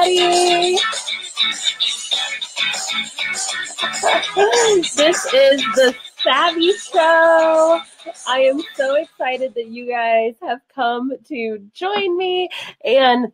everybody. This is the Savvy Show. I am so excited that you guys have come to join me, and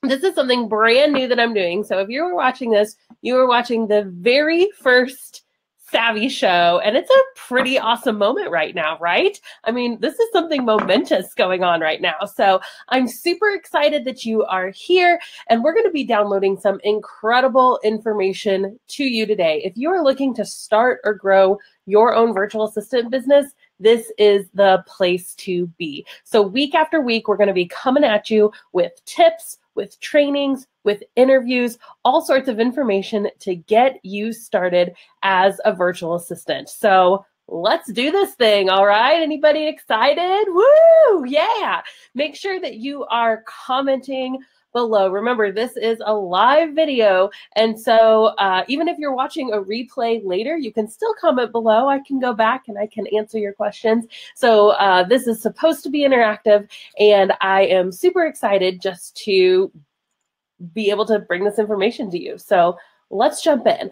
this is something brand new that I'm doing. So if you were watching this, you were watching the very first Savvy Show, and it's a pretty awesome moment right now, right? I mean, this is something momentous going on right now. So I'm super excited that you are here, and we're going to be downloading some incredible information to you today. If you are looking to start or grow your own virtual assistant business, this is the place to be. So week after week, we're going to be coming at you with tips, with trainings, with interviews, all sorts of information to get you started as a virtual assistant. So let's do this thing, all right? Anybody excited? Woo! Yeah! Make sure that you are commenting below. Remember, this is a live video, and so even if you're watching a replay later, you can still comment below. I can go back and I can answer your questions. So this is supposed to be interactive, and I am super excited just to be able to bring this information to you. So let's jump in.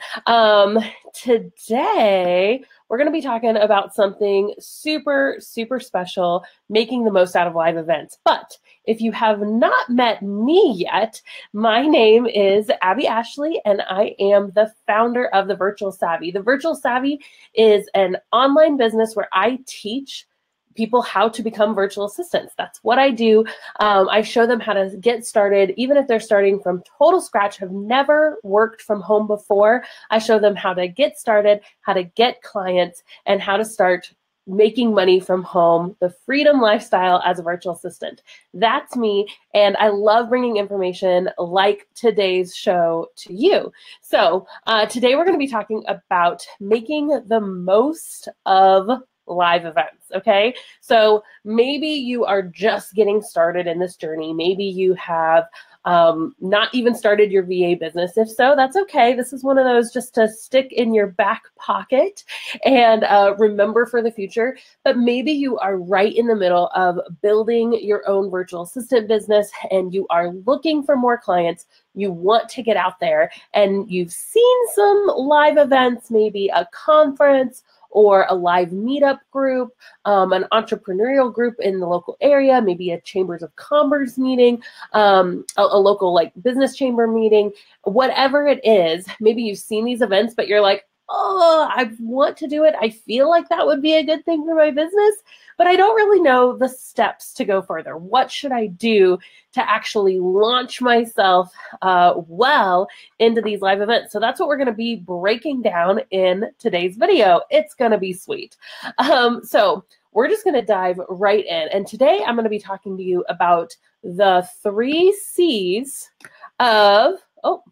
Today, we're going to be talking about something super, super special, making the most out of live events. But if you have not met me yet, my name is Abbey Ashley, and I am the founder of The Virtual Savvy. The Virtual Savvy is an online business where I teach people how to become virtual assistants. That's what I do. I show them how to get started, even if they're starting from total scratch, have never worked from home before. I show them how to get started, how to get clients, and how to start making money from home, the freedom lifestyle as a virtual assistant. That's me, and I love bringing information like today's show to you. So today we're going to be talking about making the most of live events, okay? So maybe you are just getting started in this journey. Maybe you have not even started your VA business. If so, that's okay. This is one of those just to stick in your back pocket and remember for the future. But maybe you are right in the middle of building your own virtual assistant business, and you are looking for more clients. You want to get out there, and you've seen some live events, maybe a conference or a live meetup group, an entrepreneurial group in the local area, maybe a Chambers of Commerce meeting, a local like business chamber meeting, whatever it is. Maybe you've seen these events, but you're like, oh, I want to do it. I feel like that would be a good thing for my business, but I don't really know the steps to go further. What should I do to actually launch myself well into these live events? So that's what we're going to be breaking down in today's video. It's going to be sweet. So we're just going to dive right in. And today I'm going to be talking to you about the 3 C's of, oh,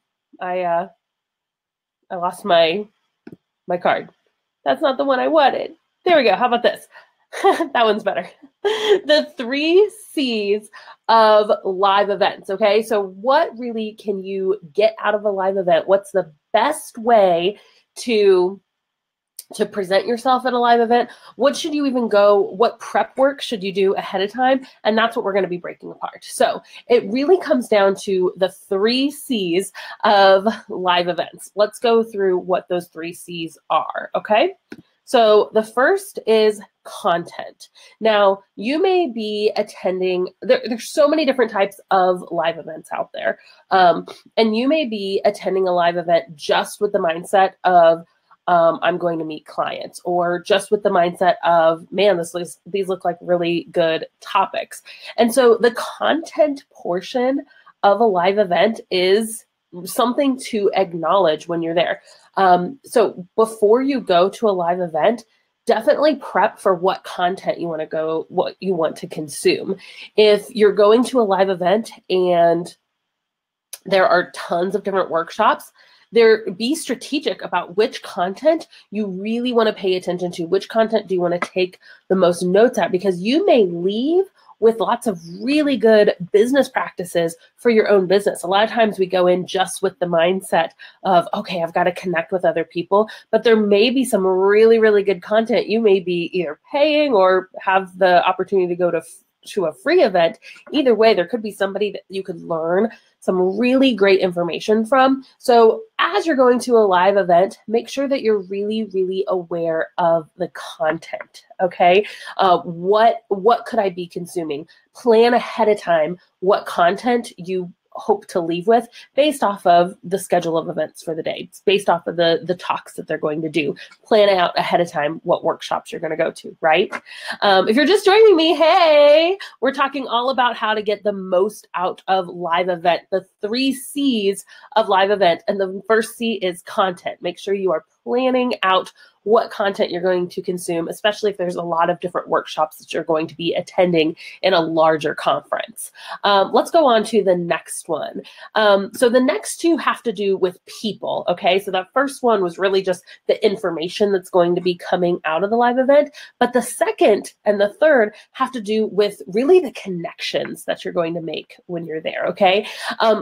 I lost my card. That's not the one I wanted. There we go. How about this? That one's better. The 3 C's of live events, okay? So what really can you get out of a live event? What's the best way to present yourself at a live event? What should you even go? What prep work should you do ahead of time? And that's what we're going to be breaking apart. So it really comes down to the 3 C's of live events. Let's go through what those 3 C's are, okay? So the first is content. Now, you may be attending, there's so many different types of live events out there. And you may be attending a live event just with the mindset of, I'm going to meet clients, or just with the mindset of, man, these look like really good topics. And so the content portion of a live event is something to acknowledge when you're there. So before you go to a live event, definitely prep for what content you want to what you want to consume. If you're going to a live event and there are tons of different workshops, be strategic about which content you really want to pay attention to. Which content do you want to take the most notes at? Because you may leave with lots of really good business practices for your own business. A lot of times we go in just with the mindset of, okay, I've got to connect with other people, but there may be some really, really good content. You may be either paying or have the opportunity to go to a free event. Either way, there could be somebody that you could learn some really great information from. So as you're going to a live event, make sure that you're really, really aware of the content, okay? What could I be consuming? Plan ahead of time what content you hope to leave with based off of the schedule of events for the day. It's based off of the talks that they're going to do. Plan out ahead of time what workshops you're going to go to, right? If you're just joining me, hey, we're talking all about how to get the most out of live event, the 3 C's of live event. And the first C is content. Make sure you are planning out what content you're going to consume, especially if there's a lot of different workshops that you're going to be attending in a larger conference. Let's go on to the next one. So the next 2 have to do with people, okay? So that first one was really just the information that's going to be coming out of the live event, but the second and the third have to do with really the connections that you're going to make when you're there, okay?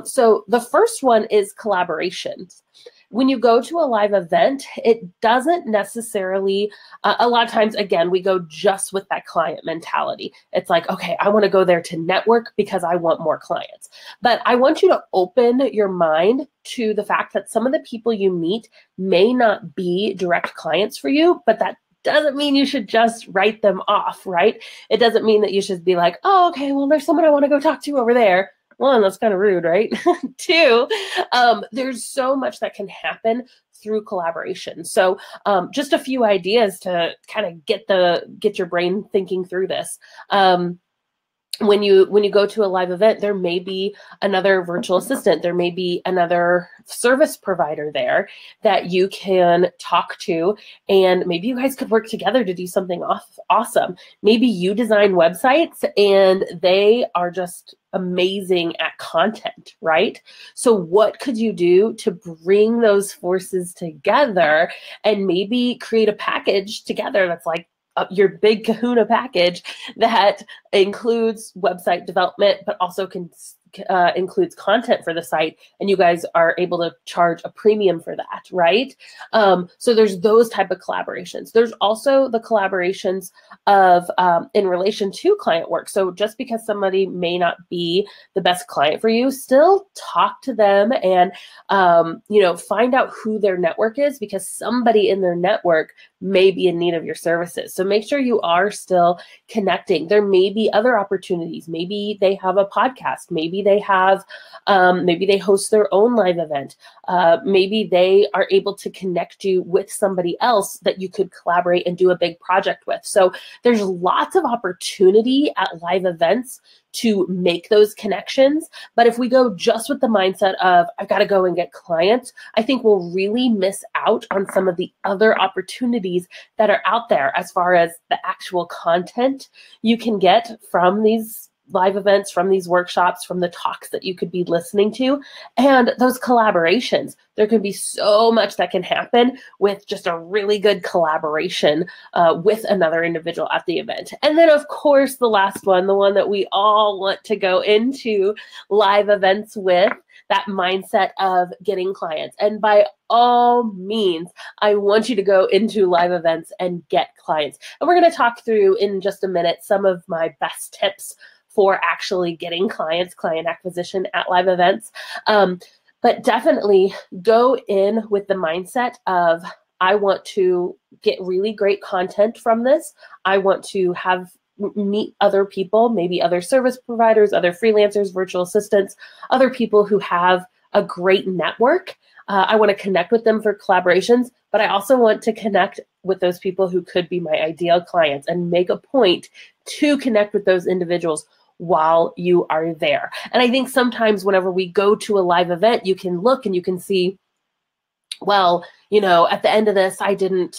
So the first one is collaborations. When you go to a live event, it doesn't necessarily, a lot of times, again, we go just with that client mentality. It's like, okay, I want to go there to network because I want more clients. But I want you to open your mind to the fact that some of the people you meet may not be direct clients for you, but that doesn't mean you should just write them off, right? It doesn't mean that you should be like, oh, okay, well, there's someone I want to go talk to over there. 1, that's kind of rude, right? 2, there's so much that can happen through collaboration. So just a few ideas to kind of get your brain thinking through this. When you go to a live event, there may be another virtual assistant, there may be another service provider there that you can talk to, and maybe you guys could work together to do something awesome. Maybe you design websites and they are just amazing at content, right? So what could you do to bring those forces together and maybe create a package together that's like your big kahuna package that includes website development, but also includes content for the site, and you guys are able to charge a premium for that, right? So there's those type of collaborations. There's also the collaborations of in relation to client work. So just because somebody may not be the best client for you, still talk to them and find out who their network is, because somebody in their network may be in need of your services. So make sure you are still connecting. There may be other opportunities. Maybe they have a podcast. Maybe they have, maybe they host their own live event. Maybe they are able to connect you with somebody else that you could collaborate and do a big project with. So there's lots of opportunity at live events to make those connections. But if we go just with the mindset of, I've got to go and get clients, I think we'll really miss out on some of the other opportunities that are out there as far as the actual content you can get from these live events, from these workshops, from the talks that you could be listening to, and those collaborations. There can be so much that can happen with just a really good collaboration with another individual at the event. And then, of course, the last one, the one that we all want to go into live events with, that mindset of getting clients. And by all means, I want you to go into live events and get clients. And we're going to talk through in just a minute some of my best tips for actually getting clients, client acquisition at live events. But definitely go in with the mindset of, I want to get really great content from this. I want to meet other people, maybe other service providers, other freelancers, virtual assistants, other people who have a great network. I want to connect with them for collaborations, but I also want to connect with those people who could be my ideal clients and make a point to connect with those individuals while you are there. And I think sometimes whenever we go to a live event, you can look and you can see, well, at the end of this, I didn't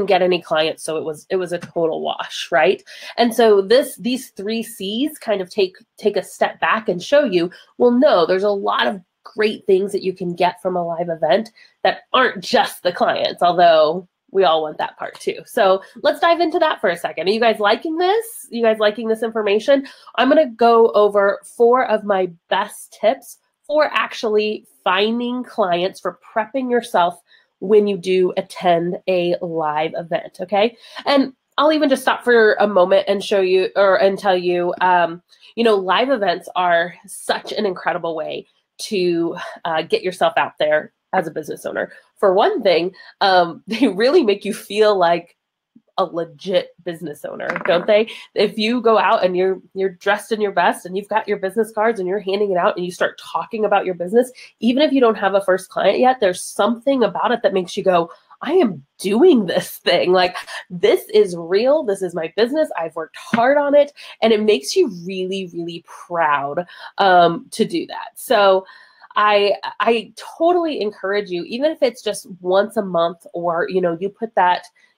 get any clients, so it was a total wash, right? And so these 3 C's kind of take a step back and show you, well, no, there's a lot of great things that you can get from a live event that aren't just the clients, although we all want that part too. So let's dive into that for a second. Are you guys liking this? You guys liking this information? I'm going to go over 4 of my best tips for actually finding clients, for prepping yourself when you do attend a live event, okay? And I'll even just stop for a moment and show you and tell you, live events are such an incredible way to get yourself out there as a business owner. For one thing, they really make you feel like a legit business owner, don't they? If you go out and you're dressed in your best and you've got your business cards and you're handing it out and you start talking about your business, even if you don't have a first client yet, there's something about it that makes you go, I am doing this thing. Like, this is real. This is my business. I've worked hard on it. And it makes you really, really proud to do that. So I totally encourage you, even if it's just once a month, or,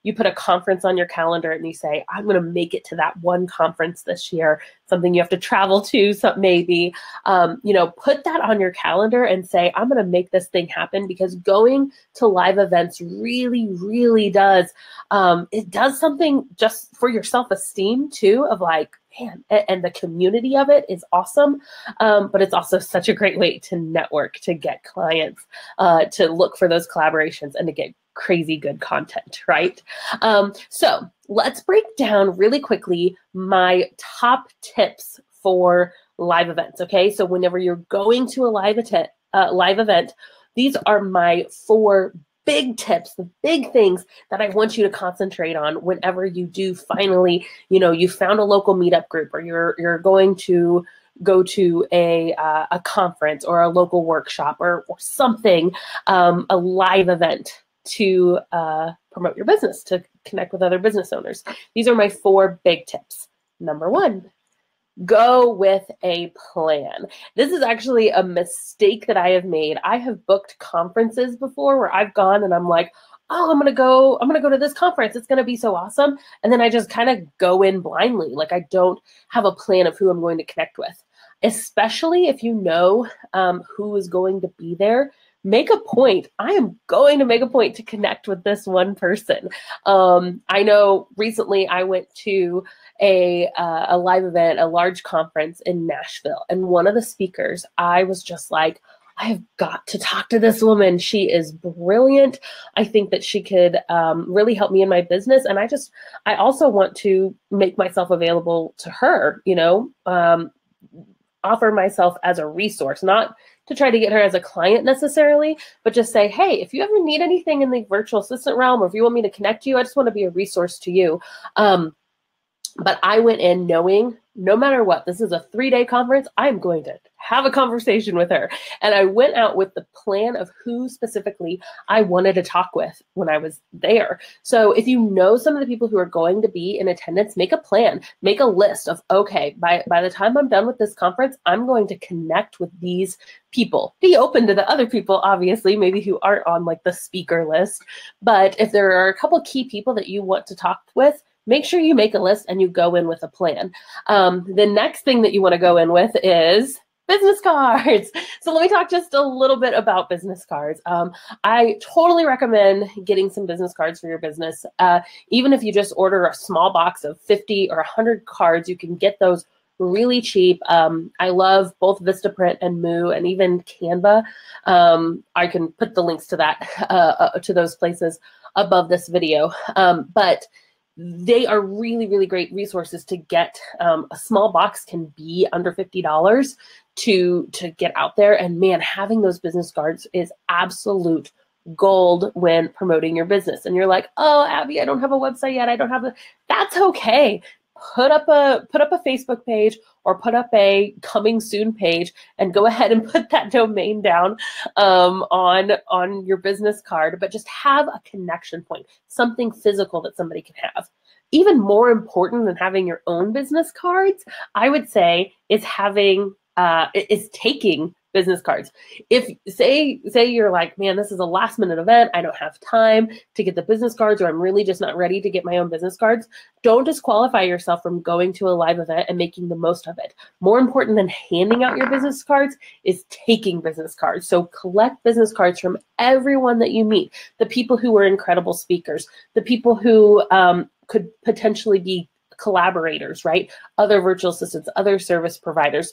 you put a conference on your calendar and you say, I'm going to make it to that one conference this year, something you have to travel to, maybe, put that on your calendar and say, I'm going to make this thing happen, because going to live events really, really does, it does something just for your self-esteem too, of like, man, and the community of it is awesome. But it's also such a great way to network, to get clients, to look for those collaborations, and to get crazy good content, right? So let's break down really quickly my top tips for live events. Okay, so whenever you're going to a live event, these are my 4 big tips, the big things that I want you to concentrate on whenever you do finally, you found a local meetup group, or you're going to go to a conference or a local workshop or something, a live event to promote your business, to connect with other business owners. These are my 4 big tips. Number 1, go with a plan. This is actually a mistake that I have made. I have booked conferences before where I've gone and I'm like, oh, I'm gonna go to this conference. It's gonna be so awesome. And then I just kind of go in blindly. Like, I don't have a plan of who I'm going to connect with, especially if you know who is going to be there. Make a point. I am going to make a point to connect with this one person. I know recently I went to a live event, a large conference in Nashville, and one of the speakers, I was just like, I have got to talk to this woman. She is brilliant. I think that she could really help me in my business. And I also want to make myself available to her, offer myself as a resource, not to try to get her as a client necessarily, but just say, hey, if you ever need anything in the virtual assistant realm, or if you want me to connect you, I just want to be a resource to you. But I went in knowing, no matter what, this is a 3-day conference, I'm going to have a conversation with her. And I went out with the plan of who specifically I wanted to talk with when I was there. So if you know some of the people who are going to be in attendance, make a plan, make a list of, okay, by the time I'm done with this conference, I'm going to connect with these people. Be open to the other people, obviously, maybe who aren't on like the speaker list. But if there are a couple key people that you want to talk with, make sure you make a list and you go in with a plan. The next thing that you want to go in with is business cards. So let me talk just a little bit about business cards. I totally recommend getting some business cards for your business. Even if you just order a small box of 50 or 100 cards, you can get those really cheap. I love both Vistaprint and Moo, and even Canva. I can put the links to that, to those places above this video. But they are really, really great resources to get. A small box can be under $50 to get out there. And man, having those business cards is absolute gold when promoting your business. And you're like, oh, Abby, I don't have a website yet. I don't have that's okay. Put up a Facebook page, or put up a coming soon page, and go ahead and put that domain down on your business card. But just have a connection point, something physical that somebody can have. Even more important than having your own business cards, I would say, is taking business cards. If say you're like, man, this is a last minute event, I don't have time to get the business cards, or I'm really just not ready to get my own business cards, don't disqualify yourself from going to a live event and making the most of it. More important than handing out your business cards is taking business cards. So collect business cards from everyone that you meet, the people who are incredible speakers, the people who could potentially be collaborators, right? Other virtual assistants, other service providers.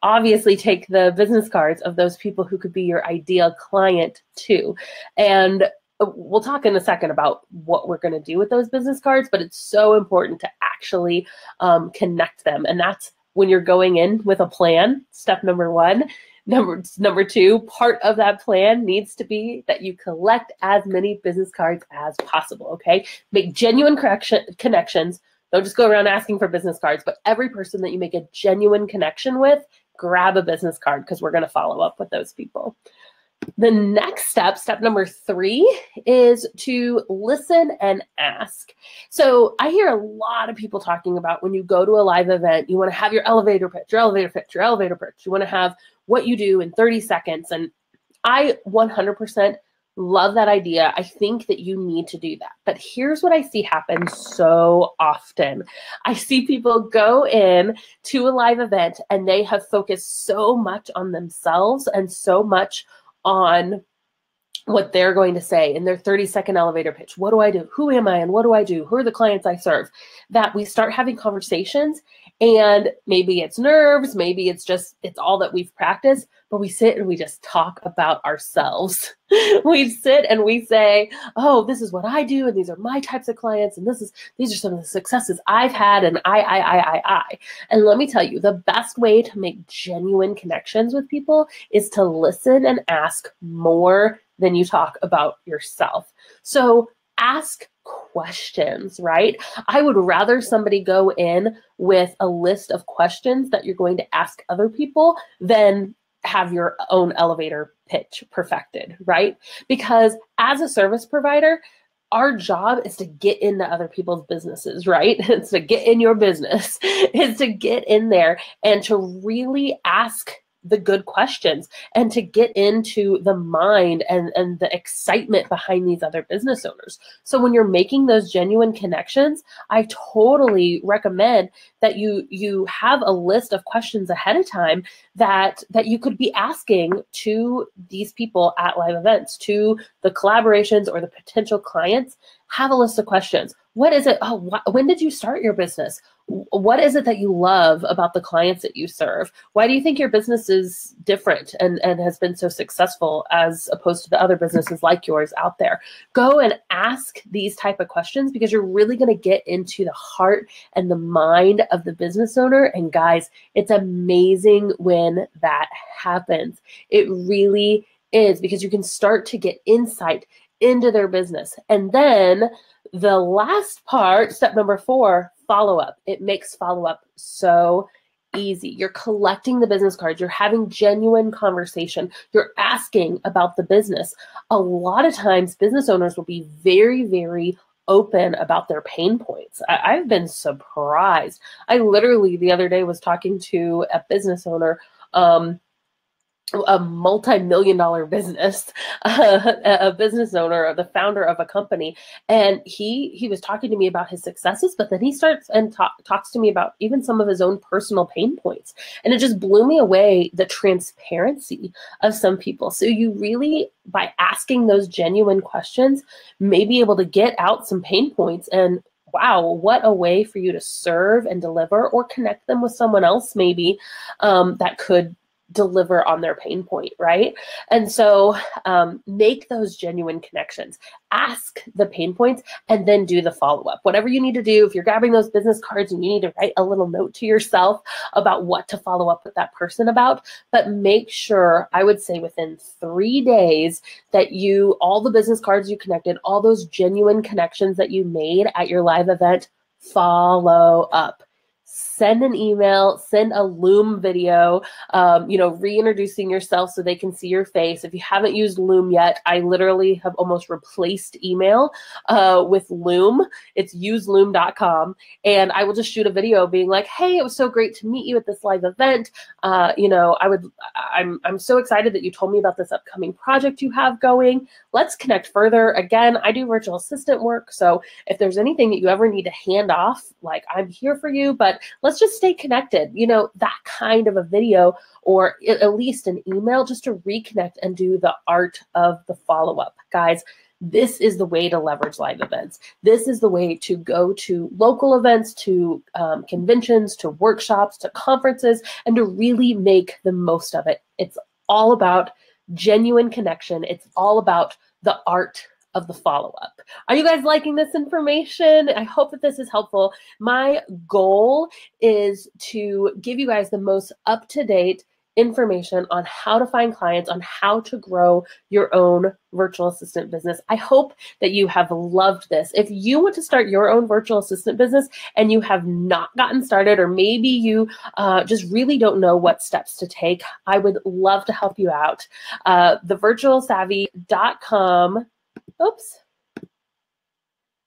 Obviously take the business cards of those people who could be your ideal client too. And we'll talk in a second about what we're going to do with those business cards, but it's so important to actually connect them. And that's when you're going in with a plan, step number 1. Number two, part of that plan needs to be that you collect as many business cards as possible, okay? Make genuine connections. Don't just go around asking for business cards, but every person that you make a genuine connection with, grab a business card because we're going to follow up with those people. The next step number 3, is to listen and ask. So I hear a lot of people talking about when you go to a live event, you want to have your elevator pitch. You want to have what you do in 30 seconds. And I 100% love that idea. I think that you need to do that. But here's what I see happen so often. I see people go in to a live event and they have focused so much on themselves and so much on what they're going to say in their 30-second elevator pitch. What do I do? Who am I? And what do I do? Who are the clients I serve? That we start having conversations, and maybe it's nerves, maybe it's all that we've practiced, but we sit and we just talk about ourselves. We sit and we say, oh, this is what I do, and these are my types of clients, and these are some of the successes I've had, and I. And let me tell you, the best way to make genuine connections with people is to listen and ask more than you talk about yourself. So ask questions, right? I would rather somebody go in with a list of questions that you're going to ask other people than have your own elevator pitch perfected, right? Because as a service provider, our job is to get into other people's businesses, right? It's to get in your business. It's to get in there and to really ask the good questions and to get into the mind and the excitement behind these other business owners. So when you're making those genuine connections, I totally recommend that you have a list of questions ahead of time that you could be asking to these people at live events, to the collaborations or the potential clients. Have a list of questions. What is it? When did you start your business? What is it that you love about the clients that you serve? Why do you think your business is different and has been so successful as opposed to the other businesses like yours out there? Go and ask these type of questions because you're really going to get into the heart and the mind of the business owner. And guys, it's amazing when that happens. It really is, because you can start to get insight into their business. And then the last part, step number 4, follow-up. It makes follow-up so easy. You're collecting the business cards. You're having genuine conversation. You're asking about the business. A lot of times business owners will be very, very open about their pain points. I've been surprised. I literally the other day was talking to a business owner, a multi-million-dollar business, a business owner, or the founder of a company. And he was talking to me about his successes, but then he starts and talks to me about even some of his own personal pain points. And it just blew me away, the transparency of some people. So you really, by asking those genuine questions, may be able to get out some pain points. And wow, what a way for you to serve and deliver or connect them with someone else maybe that could deliver on their pain point, right? And so make those genuine connections, ask the pain points, and then do the follow-up. Whatever you need to do, if you're grabbing those business cards and you need to write a little note to yourself about what to follow up with that person about, but make sure, I would say within 3 days, that all the business cards you connected, all those genuine connections that you made at your live event, follow up. Send an email, send a Loom video, reintroducing yourself so they can see your face. If you haven't used Loom yet, I literally have almost replaced email with Loom. It's useloom.com. And I will just shoot a video being like, hey, it was so great to meet you at this live event. I'm so excited that you told me about this upcoming project you have going. Let's connect further. Again, I do virtual assistant work. So if there's anything that you ever need to hand off, like, I'm here for you, but let's just stay connected. That kind of a video, or at least an email, just to reconnect and do the art of the follow-up. Guys, this is the way to leverage live events. This is the way to go to local events, to conventions, to workshops, to conferences, and to really make the most of it. It's all about genuine connection. It's all about the art of the follow-up. Are you guys liking this information? I hope that this is helpful. My goal is to give you guys the most up-to-date information on how to find clients, on how to grow your own virtual assistant business. I hope that you have loved this. If you want to start your own virtual assistant business and you have not gotten started, or maybe you just really don't know what steps to take, I would love to help you out. Thevirtualsavvy.com. Oops.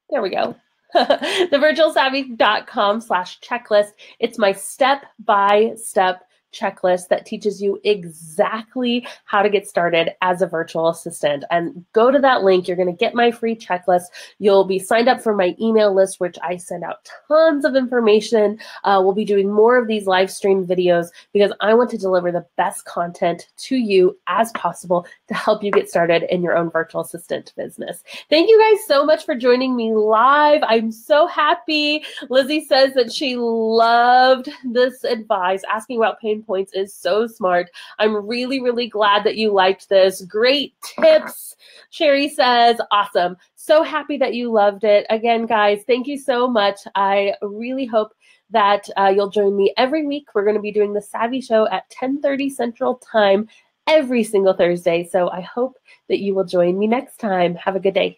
There we go. Thevirtualsavvy.com/checklist. It's my step-by-step checklist that teaches you exactly how to get started as a virtual assistant. And go to that link. You're going to get my free checklist. You'll be signed up for my email list, which I send out tons of information. We'll be doing more of these live stream videos because I want to deliver the best content to you as possible to help you get started in your own virtual assistant business. Thank you guys so much for joining me live. I'm so happy. Lizzie says that she loved this advice. Asking about pain points is so smart. I'm really, really glad that you liked this. Great tips. Sherry says, awesome. So happy that you loved it. Again, guys, thank you so much. I really hope that you'll join me every week. We're going to be doing the Savvy Show at 10:30 Central Time every single Thursday. So I hope that you will join me next time. Have a good day.